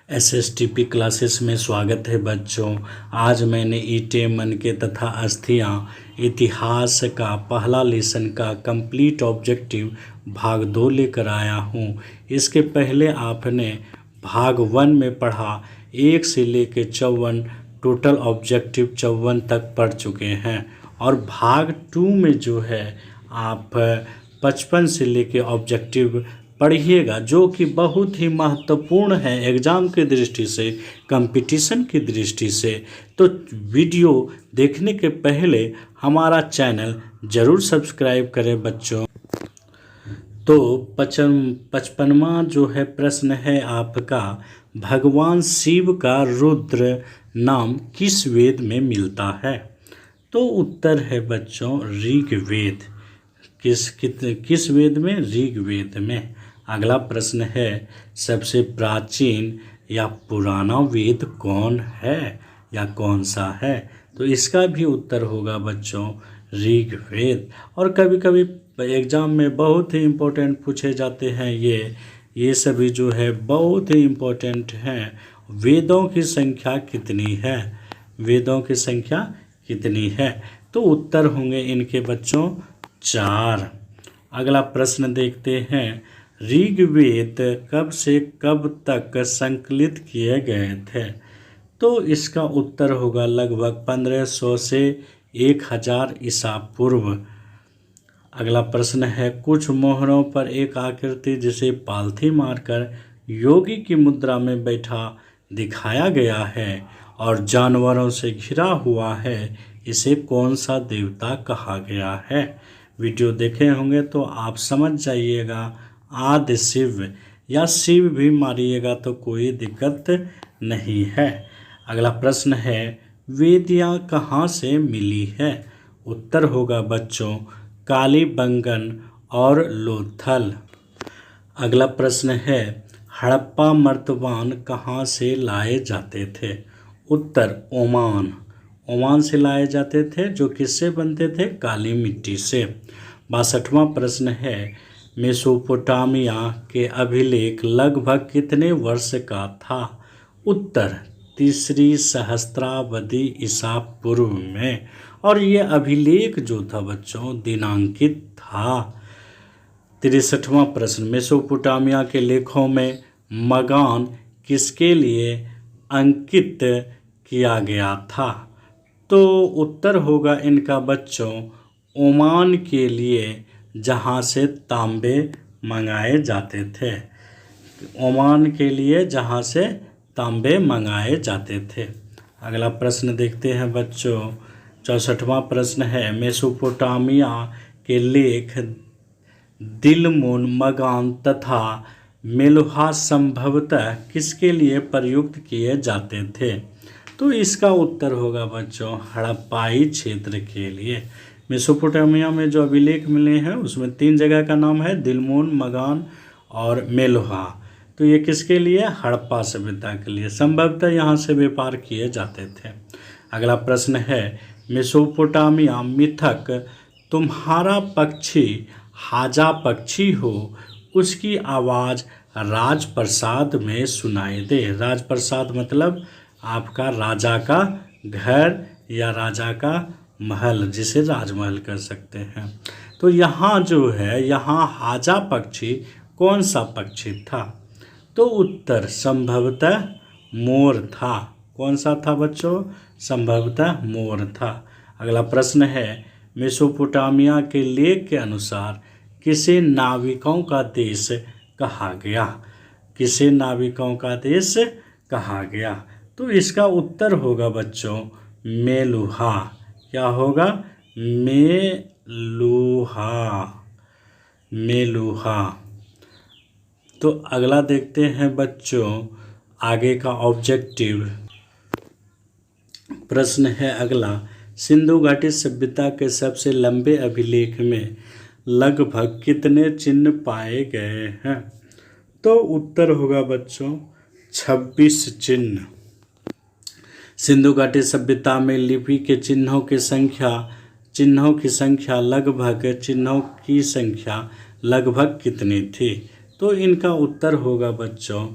एसएसटीपी classes में स्वागत है बच्चों। आज मैंने ईंटें, मनके तथा अस्थियां इतिहास का पहला लेसन का कंप्लीट ऑब्जेक्टिव भाग 2 लेकर आया हूं। इसके पहले आपने भाग 1 में पढ़ा 1 से लेकर 54, टोटल ऑब्जेक्टिव 54 तक पढ़ चुके हैं। और भाग 2 में जो है आप 55 से लेकर ऑब्जेक्टिव पढ़िएगा, जो कि बहुत ही महत्वपूर्ण है एग्ज़ाम की दृष्टि से, कंपटीशन की दृष्टि से। तो वीडियो देखने के पहले हमारा चैनल ज़रूर सब्सक्राइब करें बच्चों। तो 55वां जो है प्रश्न है आपका, भगवान शिव का रुद्र नाम किस वेद में मिलता है? तो उत्तर है बच्चों ऋग्वेद। किस वेद में? ऋग्वेद में। अगला प्रश्न है, सबसे प्राचीन या पुराना वेद कौन है या कौन सा है? तो इसका भी उत्तर होगा बच्चों ऋग्वेद। और कभी कभी एग्ज़ाम में बहुत ही इम्पोर्टेंट पूछे जाते हैं ये सभी जो है बहुत ही इम्पोर्टेंट हैं। वेदों की संख्या कितनी है? वेदों की संख्या कितनी है? तो उत्तर होंगे इनके बच्चों 4। अगला प्रश्न देखते हैं, ऋग्वेद कब से कब तक संकलित किए गए थे? तो इसका उत्तर होगा लगभग 1500 से 1000 ईसा पूर्व। अगला प्रश्न है, कुछ मोहरों पर एक आकृति जिसे पालथी मारकर योगी की मुद्रा में बैठा दिखाया गया है और जानवरों से घिरा हुआ है, इसे कौन सा देवता कहा गया है? वीडियो देखे होंगे तो आप समझ जाइएगा, आदि शिव या शिव भी मारिएगा तो कोई दिक्कत नहीं है। अगला प्रश्न है, वेदियाँ कहाँ से मिली है? उत्तर होगा बच्चों कालीबंगन और लोथल। अगला प्रश्न है, हड़प्पा मर्तबान कहाँ से लाए जाते थे? उत्तर ओमान से लाए जाते थे, जो किससे बनते थे? काली मिट्टी से। 62वां प्रश्न है, मेसोपोटामिया के अभिलेख लगभग कितने वर्ष का था? उत्तर 3री सहस्त्राब्दी ईसा पूर्व में। और ये अभिलेख जो था बच्चों दिनांकित था। 63वां प्रश्न, मेसोपोटामिया के लेखों में मगान किसके लिए अंकित किया गया था? तो उत्तर होगा इनका बच्चों ओमान के लिए, जहाँ से तांबे मंगाए जाते थे। ओमान के लिए जहाँ से तांबे मंगाए जाते थे। अगला प्रश्न देखते हैं बच्चों 64वां प्रश्न है, मेसोपोटामिया के लेख दिलमुन, मगान तथा मेलुहा संभवतः किसके लिए प्रयुक्त किए जाते थे? तो इसका उत्तर होगा बच्चों हड़प्पाई क्षेत्र के लिए। मेसोपोटामिया में जो अभिलेख मिले हैं उसमें 3 जगह का नाम है, दिलमुन, मगान और मेलुहा। तो ये किसके लिए? हड़प्पा सभ्यता के लिए। संभवतः यहाँ से व्यापार किए जाते थे। अगला प्रश्न है, मेसोपोटामिया मिथक तुम्हारा पक्षी हाजा पक्षी हो, उसकी आवाज़ राजप्रसाद में सुनाई दे। राजप्रसाद मतलब आपका राजा का घर या राजा का महल, जिसे राजमहल कर सकते हैं। तो यहाँ जो है, यहाँ हाजा पक्षी कौन सा पक्षी था? तो उत्तर संभवतः मोर था। कौन सा था बच्चों? संभवतः मोर था। अगला प्रश्न है, मेसोपोटामिया के लेख के अनुसार किसे नाविकों का देश कहा गया? किसे नाविकों का देश कहा गया? तो इसका उत्तर होगा बच्चों मेलुहा। क्या होगा? मेलुहा। तो अगला देखते हैं बच्चों आगे का ऑब्जेक्टिव प्रश्न है अगला, सिंधु घाटी सभ्यता के सबसे लंबे अभिलेख में लगभग कितने चिन्ह पाए गए हैं? तो उत्तर होगा बच्चों 26 चिन्ह। सिंधु घाटी सभ्यता में लिपि के चिन्हों की संख्या लगभग कितनी थी? तो इनका उत्तर होगा बच्चों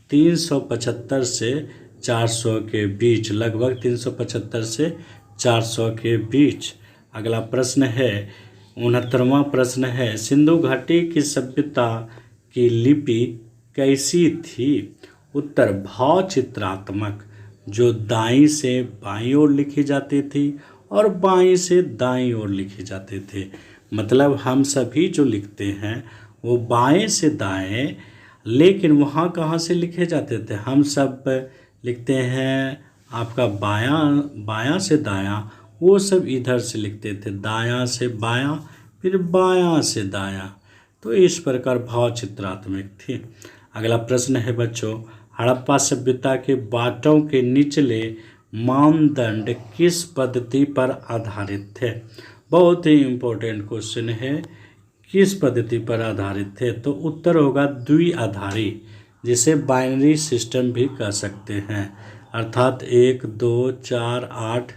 375 से 400 के बीच, लगभग 375 से 400 के बीच। अगला प्रश्न है 69वां प्रश्न है, सिंधु घाटी की सभ्यता की लिपि कैसी थी? उत्तर, भाव चित्रात्मक, जो दाईं से बाईं ओर लिखी जाती थी और बाईं से दाईं ओर लिखे जाते थे। मतलब हम सभी जो लिखते हैं वो बाएं से दाएं, लेकिन वहाँ कहाँ से लिखे जाते थे? हम सब लिखते हैं आपका बायां से दायां, वो सब इधर से लिखते थे, दायां से बायां, फिर बायां से दायां। तो इस प्रकार भाव चित्रात्मक थी। अगला प्रश्न है बच्चों, हड़प्पा सभ्यता के बांटों के निचले मानदंड किस पद्धति पर आधारित थे? बहुत ही इम्पोर्टेंट क्वेश्चन है, किस पद्धति पर आधारित थे? तो उत्तर होगा द्विआधारी, जिसे बाइनरी सिस्टम भी कह सकते हैं। अर्थात 1 2 4 8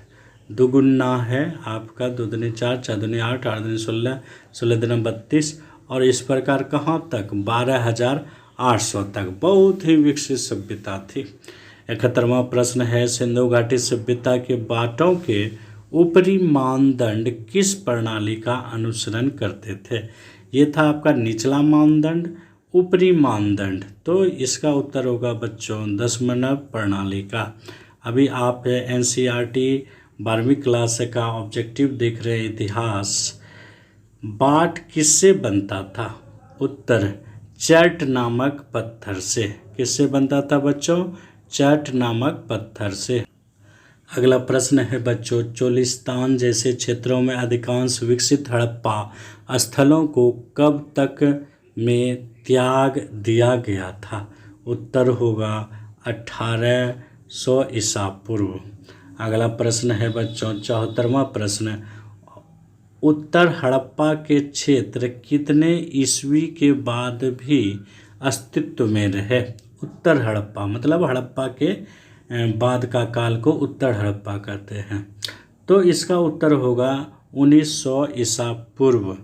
दुगुना है आपका, 2 दूनी 4, 4 दूनी 8, 8 दूनी 16, 16 दूनी 32, और इस प्रकार कहाँ तक? 12,800 तक। बहुत ही विकसित सभ्यता थी। 71वां प्रश्न है, सिंधु घाटी सभ्यता के बांटों के ऊपरी मानदंड किस प्रणाली का अनुसरण करते थे? ये था आपका निचला मानदंड, ऊपरी मानदंड। तो इसका उत्तर होगा बच्चों दशमलव प्रणाली का। अभी आप NCERT 12वीं क्लास का ऑब्जेक्टिव देख रहे हैं, इतिहास। बाट किससे बनता था? उत्तर, चट नामक पत्थर से। किससे बनता था बच्चों? चट नामक पत्थर से। अगला प्रश्न है बच्चों, चोलिस्तान जैसे क्षेत्रों में अधिकांश विकसित हड़प्पा स्थलों को कब तक में त्याग दिया गया था? उत्तर होगा 1800 ईसा पूर्व। अगला प्रश्न है बच्चों 74वां प्रश्न, उत्तर हड़प्पा के क्षेत्र कितने ईस्वी के बाद भी अस्तित्व में रहे? उत्तर हड़प्पा मतलब हड़प्पा के बाद का काल को उत्तर हड़प्पा कहते हैं। तो इसका उत्तर होगा 1900 ईसा पूर्व।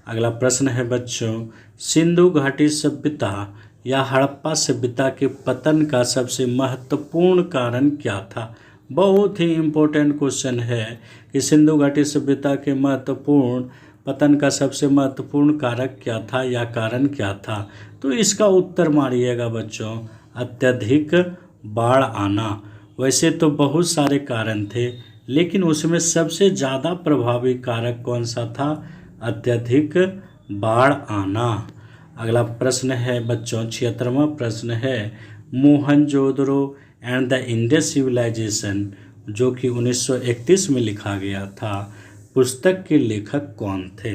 अगला प्रश्न है बच्चों, सिंधु घाटी सभ्यता या हड़प्पा सभ्यता के पतन का सबसे महत्वपूर्ण कारण क्या था? बहुत ही इम्पोर्टेंट क्वेश्चन है कि सिंधु घाटी सभ्यता के महत्वपूर्ण पतन का सबसे महत्वपूर्ण कारक क्या था या कारण क्या था? तो इसका उत्तर मारिएगा बच्चों, अत्यधिक बाढ़ आना। वैसे तो बहुत सारे कारण थे, लेकिन उसमें सबसे ज़्यादा प्रभावी कारक कौन सा था? अत्यधिक बाढ़ आना। अगला प्रश्न है बच्चों 76वां प्रश्न है, Mohenjodaro and the Indus civilization, जो कि 1931 में लिखा गया था, पुस्तक के लेखक कौन थे?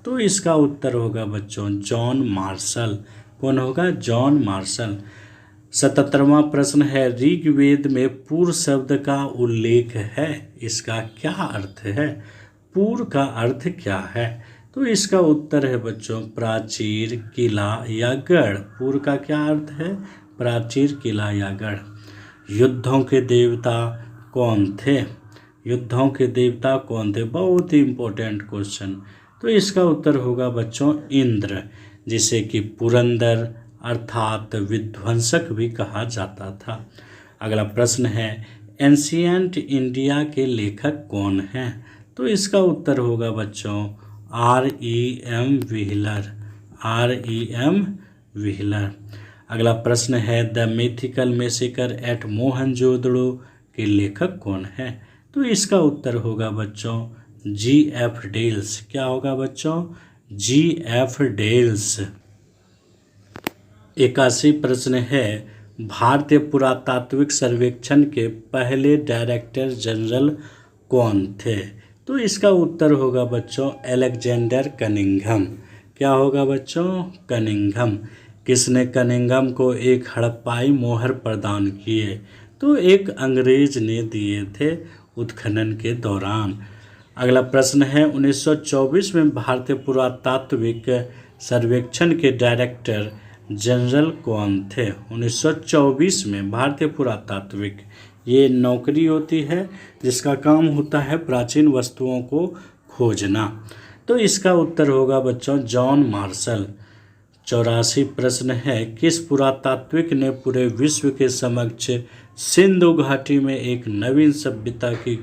तो इसका उत्तर होगा बच्चों जॉन मार्शल। कौन होगा? John Marshall. 77वां प्रश्न है, ऋग्वेद में पूर शब्द का उल्लेख है, इसका क्या अर्थ है? पूर का अर्थ क्या है? तो इसका उत्तर है बच्चों प्राचीर, किला या गढ़। पूर का क्या अर्थ है? प्राचीर, किला या गढ़। युद्धों के देवता कौन थे? युद्धों के देवता कौन थे? बहुत ही इम्पोर्टेंट क्वेश्चन। तो इसका उत्तर होगा बच्चों इंद्र, जिसे कि पुरंदर अर्थात विध्वंसक भी कहा जाता था। अगला प्रश्न है, एंशिएंट इंडिया के लेखक कौन हैं? तो इसका उत्तर होगा बच्चों R.E.M. व्हीलर। R.E.M. व्हीलर। अगला प्रश्न है, the mythical massacre at Mohenjodaro के लेखक कौन हैं? तो इसका उत्तर होगा बच्चों G.F. डेल्स। क्या होगा बच्चों? G.F. डेल्स। 81 प्रश्न है, भारतीय पुरातात्विक सर्वेक्षण के पहले डायरेक्टर जनरल कौन थे? तो इसका उत्तर होगा बच्चों अलेक्जेंडर कनिंघम। क्या होगा बच्चों? कनिंघम। किसने कनिंघम को एक हड़प्पाई मोहर प्रदान किए? तो एक अंग्रेज ने दिए थे उत्खनन के दौरान। अगला प्रश्न है, 1924 में भारतीय पुरातात्विक सर्वेक्षण के डायरेक्टर जनरल कौन थे? 1924 में भारतीय पुरातात्विक, ये नौकरी होती है जिसका काम होता है प्राचीन वस्तुओं को खोजना। तो इसका उत्तर होगा बच्चों जॉन मार्शल। 84 प्रश्न है, किस पुरातात्विक ने पूरे विश्व के समक्ष सिंधु घाटी में एक नवीन सभ्यता की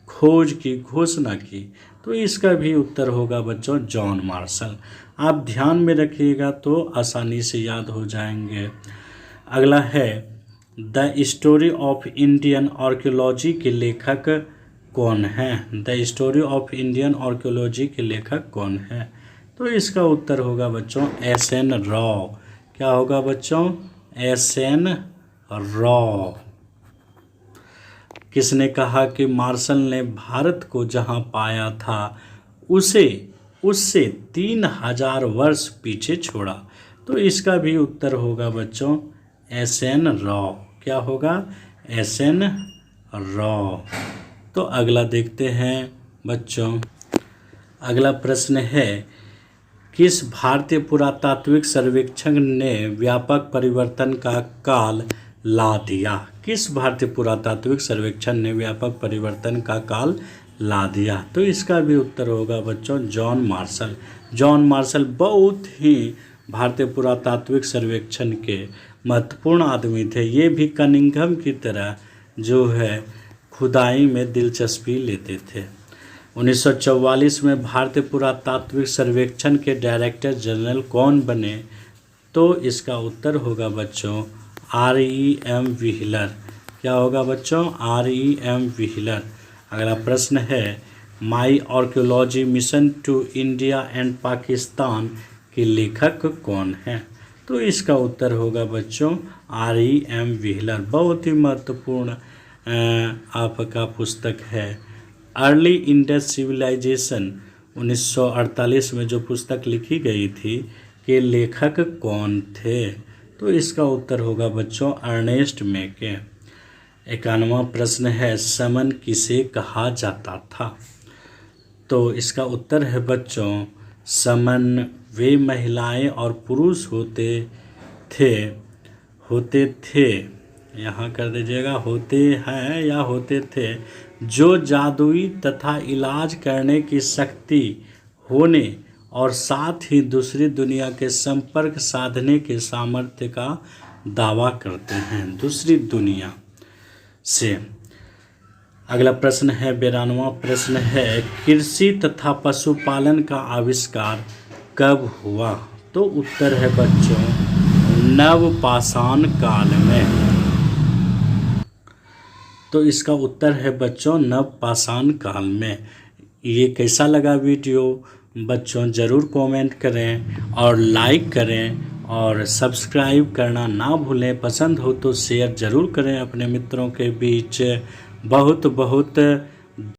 खोज की घोषणा की? तो इसका भी उत्तर होगा बच्चों जॉन मार्शल। आप ध्यान में रखिएगा तो आसानी से याद हो जाएंगे। अगला है, the story of Indian archaeology के लेखक कौन है? The story of Indian archaeology के लेखक कौन है? तो इसका उत्तर होगा बच्चों एस.एन. राव। क्या होगा बच्चों? एस.एन. राव। किसने कहा कि मार्शल ने भारत को जहां पाया था उससे 3000 वर्ष पीछे छोड़ा? तो इसका भी उत्तर होगा बच्चों एस.एन. राव। क्या होगा? एस.एन. राव। तो अगला देखते हैं बच्चों। अगला प्रश्न है, किस भारतीय पुरातात्विक सर्वेक्षण ने व्यापक परिवर्तन का काल ला दिया? किस भारतीय पुरातात्विक सर्वेक्षण ने व्यापक परिवर्तन का काल ला दिया? तो इसका भी उत्तर होगा बच्चों जॉन मार्शल। जॉन मार्शल बहुत ही भारतीय पुरातात्विक सर्वेक्षण के महत्वपूर्ण आदमी थे। ये भी कनिंघम की तरह जो है खुदाई में दिलचस्पी लेते थे। 1944 में भारतीय पुरातात्विक सर्वेक्षण के डायरेक्टर जनरल कौन बने? तो इसका उत्तर होगा बच्चों R.E.M. व्हीलर। क्या होगा बच्चों? R.E.M. व्हीलर। अगला प्रश्न है, my archaeology mission to India and Pakistan के लेखक कौन है? तो इसका उत्तर होगा बच्चों R.E.M. व्हीलर। बहुत ही महत्वपूर्ण आपका पुस्तक है। अर्ली इंडस सिविलाइजेशन 1948 में जो पुस्तक लिखी गई थी के लेखक कौन थे? तो इसका उत्तर होगा बच्चों अर्नेस्ट मेके। 91वां प्रश्न है, समन किसे कहा जाता था? तो इसका उत्तर है बच्चों समन वे महिलाएं और पुरुष होते थे, यहाँ कर दीजिएगा, होते हैं या होते थे, जो जादुई तथा इलाज करने की शक्ति होने और साथ ही दूसरी दुनिया के संपर्क साधने के सामर्थ्य का दावा करते हैं, दूसरी दुनिया से। अगला प्रश्न है 92वां प्रश्न है, कृषि तथा पशुपालन का आविष्कार कब हुआ? तो उत्तर है बच्चों नवपाषाण काल में। तो इसका उत्तर है बच्चों नवपाषाण काल में। ये कैसा लगा वीडियो बच्चों ज़रूर कमेंट करें और लाइक करें और सब्सक्राइब करना ना भूलें। पसंद हो तो शेयर ज़रूर करें अपने मित्रों के बीच। बहुत बहुत